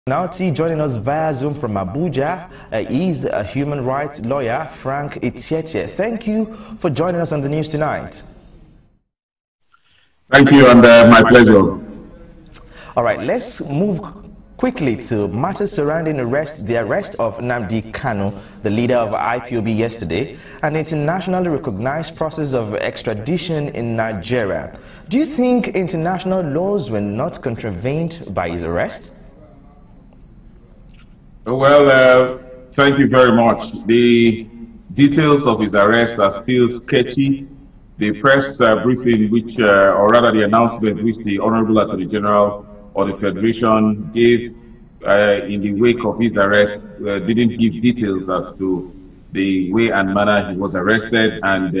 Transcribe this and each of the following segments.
Now, joining us via Zoom from Abuja is a human rights lawyer, Frank Tietie. Thank you for joining us on the news tonight. Thank you, and my pleasure. All right, let's move quickly to matters surrounding the arrest of Nnamdi Kanu, the leader of IPOB yesterday, and the internationally recognized process of extradition in Nigeria. Do you think international laws were not contravened by his arrest? Well, thank you very much. The details of his arrest are still sketchy. The press briefing, or rather the announcement which the Honorable Attorney General or the Federation gave in the wake of his arrest didn't give details as to the way and manner he was arrested and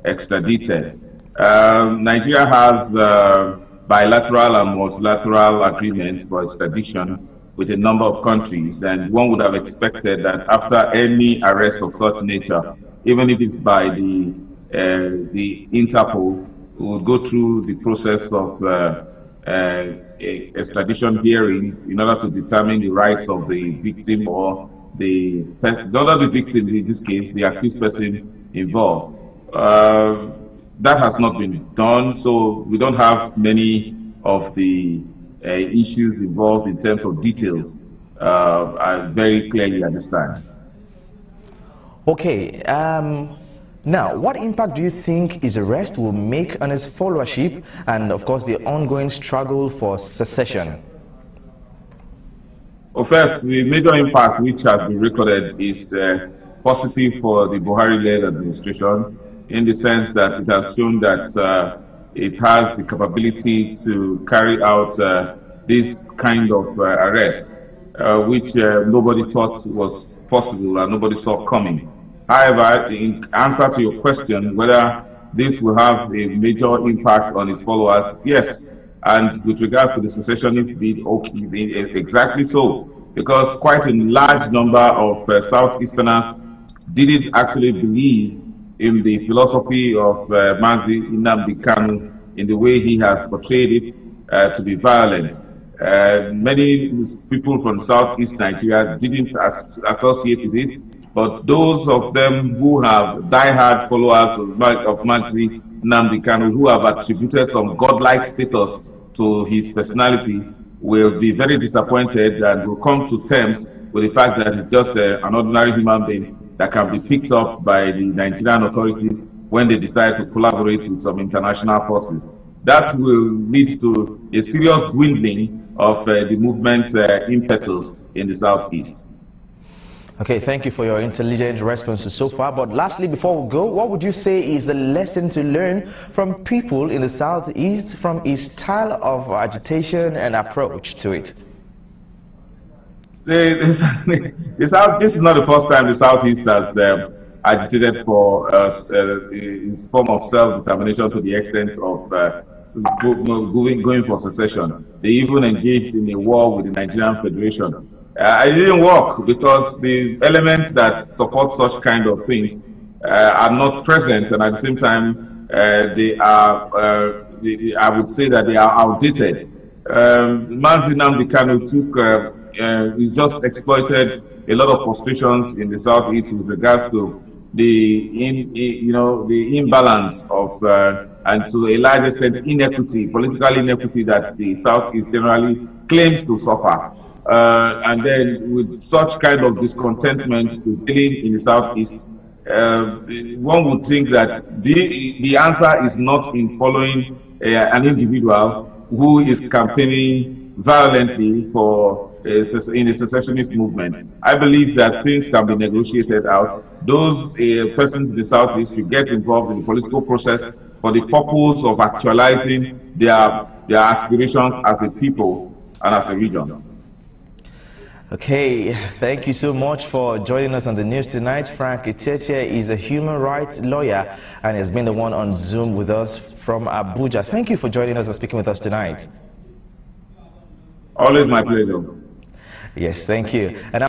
extradited. Nigeria has bilateral and multilateral agreements for extradition with a number of countries, and one would have expected that after any arrest of such nature, even if it's by the Interpol, we would go through the process of extradition hearing in order to determine the rights of the victim or the victim, in this case, the accused person involved. That has not been done, so we don't have many of the issues involved in terms of details very clearly at this time. Okay, now what impact do you think his arrest will make on his followership and of course the ongoing struggle for secession? Well, first, the major impact which has been recorded is positive for the Buhari-led administration, in the sense that it has shown that it has the capability to carry out this kind of arrest, which nobody thought was possible and nobody saw coming. However, in answer to your question, whether this will have a major impact on his followers, yes. And with regards to the secessionist bid, okay, exactly so, because quite a large number of Southeasterners didn't actually believe in the philosophy of Nnamdi Kanu, in the way he has portrayed it to be violent. Many people from Southeast Nigeria didn't associate with it, but those of them who have diehard followers of Nnamdi Kanu, who have attributed some godlike status to his personality, will be very disappointed and will come to terms with the fact that he's just an ordinary human being that can be picked up by the Nigerian authorities when they decide to collaborate with some international forces. That will lead to a serious dwindling of the movement impetus in the Southeast. Okay, thank you for your intelligent responses so far. But lastly, before we go, what would you say is the lesson to learn from people in the Southeast from his style of agitation and approach to it? This is not the first time the Southeast has agitated for his form of self-determination to the extent of going for secession. They even engaged in a war with the Nigerian Federation. It didn't work because the elements that support such kind of things are not present, and at the same time they are, I would say that they are outdated. Nnamdi Kanu he's just exploited a lot of frustrations in the Southeast with regards to the imbalance of and to a large extent inequity, political inequity that the Southeast generally claims to suffer. And then with such kind of discontentment prevailing in the Southeast, one would think that the answer is not in following an individual who is campaigning violently for in the secessionist movement. I believe that things can be negotiated out. Those persons in the Southeast will get involved in the political process for the purpose of actualizing their aspirations as a people and as a region. Okay, thank you so much for joining us on the news tonight. Frank Tietie is a human rights lawyer and has been the one on Zoom with us from Abuja. Thank you for joining us and speaking with us tonight. Always my pleasure. Yes, thank you. And